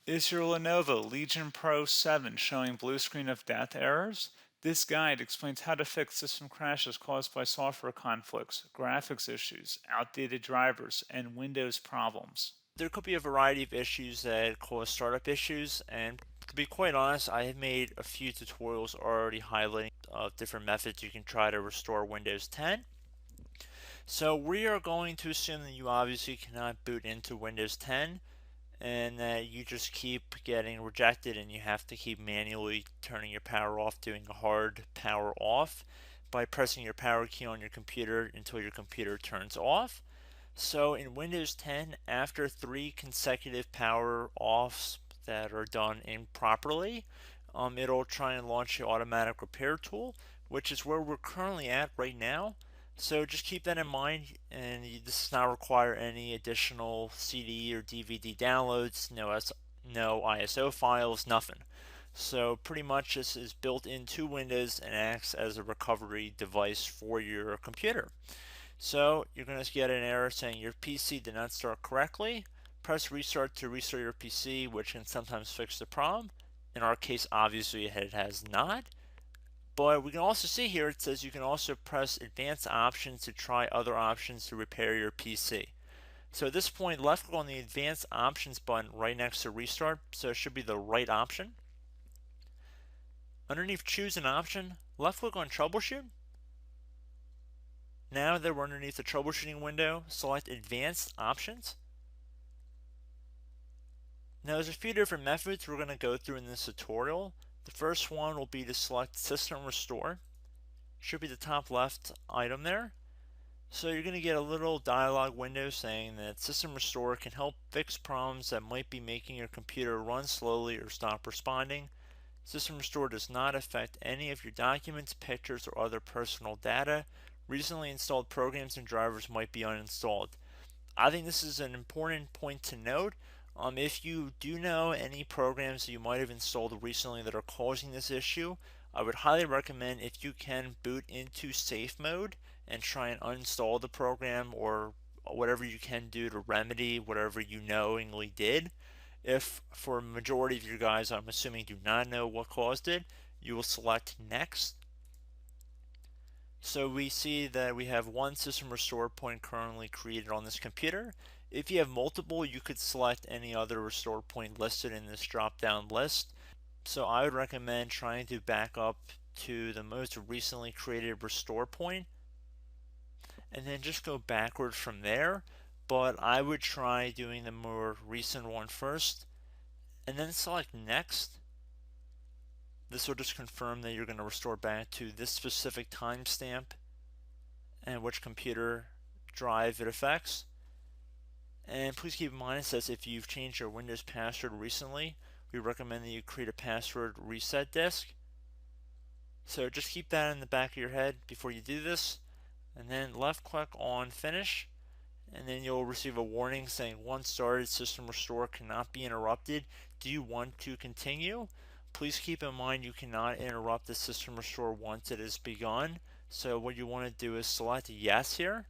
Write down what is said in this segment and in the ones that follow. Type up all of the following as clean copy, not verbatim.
Is your Lenovo Legion Pro 7 showing blue screen of death errors? This guide explains how to fix system crashes caused by software conflicts, graphics issues, outdated drivers, and Windows problems. There could be a variety of issues that cause startup issues, and to be quite honest, I have made a few tutorials already highlighting different methods you can try to restore Windows 10. So we are going to assume that you obviously cannot boot into Windows 10 and that you just keep getting rejected and you have to keep manually turning your power off, doing a hard power off by pressing your power key on your computer until your computer turns off. So in Windows 10, after 3 consecutive power offs that are done improperly, it'll try and launch the automatic repair tool, which is where we're currently at right now. So just keep that in mind, and this does not require any additional CD or DVD downloads, no ISO files, nothing. So pretty much this is built into Windows and acts as a recovery device for your computer. So you're going to get an error saying your PC did not start correctly. Press restart to restart your PC, which can sometimes fix the problem. In our case, obviously it has not. But we can also see here it says you can also press advanced options to try other options to repair your PC. So at this point, left click on the advanced options button right next to restart, so it should be the right option. Underneath choose an option, left click on troubleshoot. Now that we're underneath the troubleshooting window, select advanced options. Now there's a few different methods we're going to go through in this tutorial. The first one will be to select system restore. Should be the top left item there. So you're going to get a little dialog window saying that System Restore can help fix problems that might be making your computer run slowly or stop responding. System Restore does not affect any of your documents, pictures, or other personal data. Recently installed programs and drivers might be uninstalled. I think this is an important point to note. If you do know any programs that you might have installed recently that are causing this issue, I would highly recommend if you can boot into safe mode and try and uninstall the program or whatever you can do to remedy whatever you knowingly did. If for a majority of you guys, I'm assuming do not know what caused it, you will select next. So we see that we have one system restore point currently created on this computer. If you have multiple, you could select any other restore point listed in this drop down list. So I would recommend trying to back up to the most recently created restore point and then just go backwards from there. But I would try doing the more recent one first and then select next. This will just confirm that you're going to restore back to this specific timestamp and which computer drive it affects. And please keep in mind it says if you've changed your Windows password recently, we recommend that you create a password reset disk. So just keep that in the back of your head before you do this, and then left click on finish, and then you'll receive a warning saying once started, system restore cannot be interrupted. Do you want to continue? Please keep in mind you cannot interrupt the system restore once it has begun. So what you want to do is select yes here,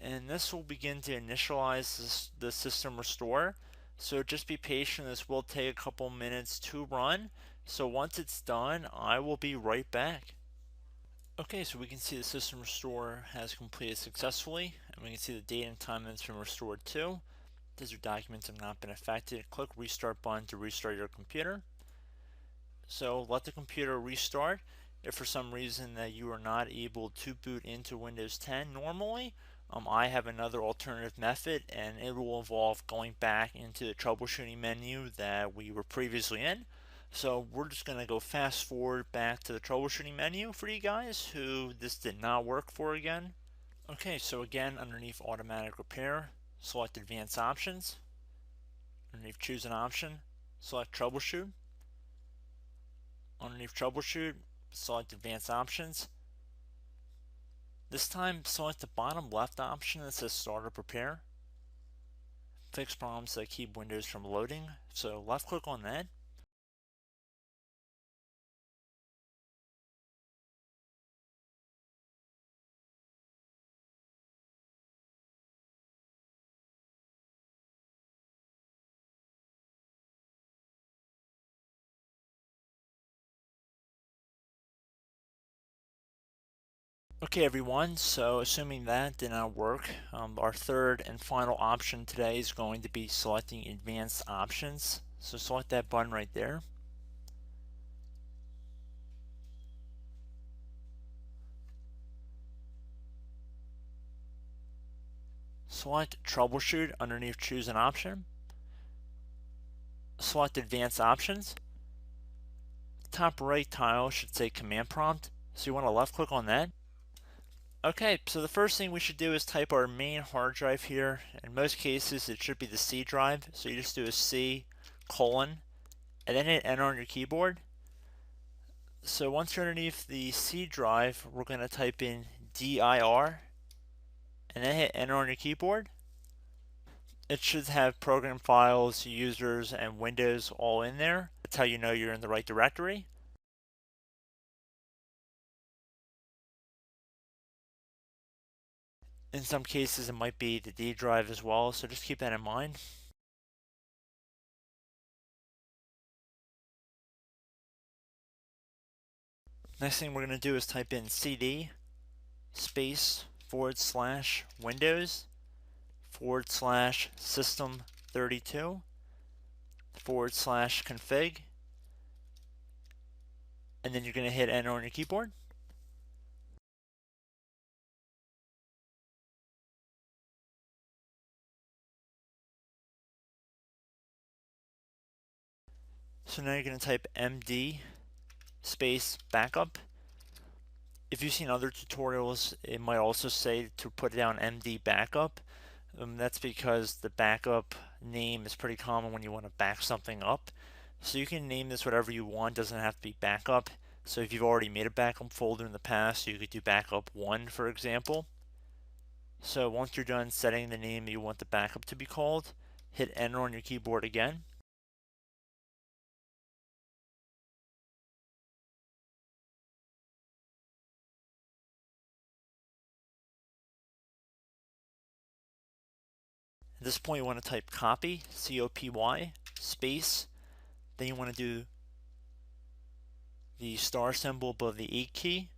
and this will begin to initialize the system restore. So just be patient, this will take a couple minutes to run. So once it's done, I will be right back. Okay, so we can see the system restore has completed successfully, and we can see the date and time that it's been restored to. These are documents have not been affected. Click restart button to restart your computer. So let the computer restart. If for some reason that you are not able to boot into Windows 10 normally, I have another alternative method, and it will involve going back into the troubleshooting menu that we were previously in. So we're just going to go fast forward back to the troubleshooting menu for you guys who this did not work for again. Okay, so again, underneath automatic repair, select advanced options. Underneath choose an option, select troubleshoot. Underneath troubleshoot, select advanced options. This time, select the bottom left option that says startup repair. Fix problems that keep Windows from loading. So left click on that. Okay everyone, so assuming that did not work, our third and final option today is going to be selecting advanced options. So select that button right there. Select troubleshoot underneath choose an option. Select advanced options. Top right tile should say command prompt, so you want to left click on that. Okay, so the first thing we should do is type our main hard drive here. In most cases it should be the C drive, so you just do a C colon and then hit enter on your keyboard. So once you're underneath the C drive, we're going to type in dir and then hit enter on your keyboard. It should have program files, users, and Windows all in there. That's how you know you're in the right directory. In some cases, it might be the D drive as well, so just keep that in mind. Next thing we're going to do is type in cd space / Windows / system 32 / config, and then you're going to hit enter on your keyboard. So now you're going to type md space backup. If you've seen other tutorials, it might also say to put down md backup. That's because the backup name is pretty common when you want to back something up. So you can name this whatever you want, doesn't have to be backup. So if you've already made a backup folder in the past, you could do backup 1, for example. So once you're done setting the name you want the backup to be called, hit enter on your keyboard again. At this point, you want to type copy, C-O-P-Y, space. Then you want to do the star symbol above the 8 key.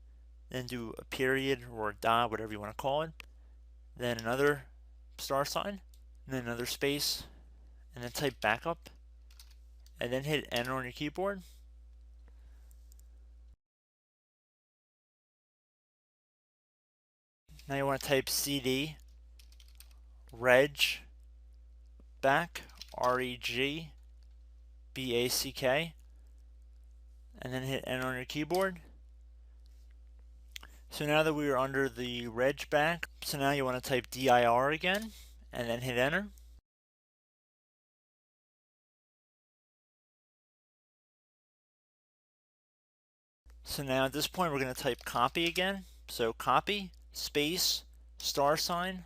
Then do a period or a dot, whatever you want to call it. Then another star sign, and then another space, and then type backup, and then hit enter on your keyboard. Now you want to type cd reg back, REG BACK, and then hit enter on your keyboard. So now that we are under the reg back, so now you want to type dir again, and then hit enter. So now at this point we're going to type copy again. So copy, space, star sign,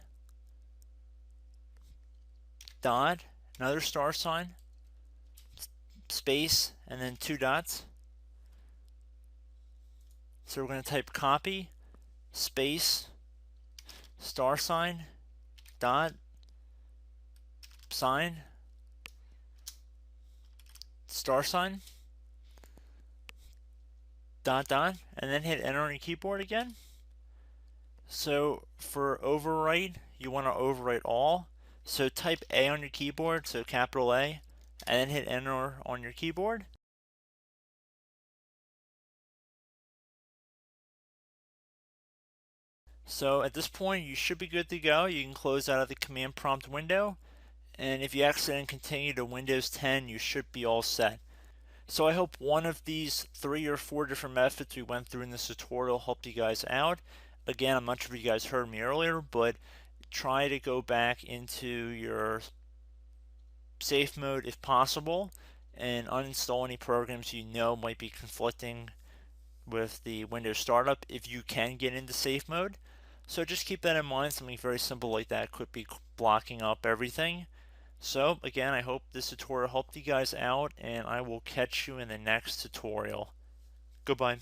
dot, another star sign, space, and then 2 dots. So we're going to type copy, space, star sign, dot, sign, star sign, dot, dot, and then hit enter on your keyboard again. So for overwrite, you want to overwrite all. So type A on your keyboard, so capital A, and then hit enter on your keyboard. So at this point, you should be good to go. You can close out of the command prompt window. And if you accidentally continue to Windows 10, you should be all set. So I hope one of these 3 or 4 different methods we went through in this tutorial helped you guys out. Again, I'm not sure if you guys heard me earlier, but try to go back into your safe mode if possible and uninstall any programs you know might be conflicting with the Windows startup if you can get into safe mode. So just keep that in mind. Something very simple like that could be blocking up everything. So again, I hope this tutorial helped you guys out, and I will catch you in the next tutorial. Goodbye.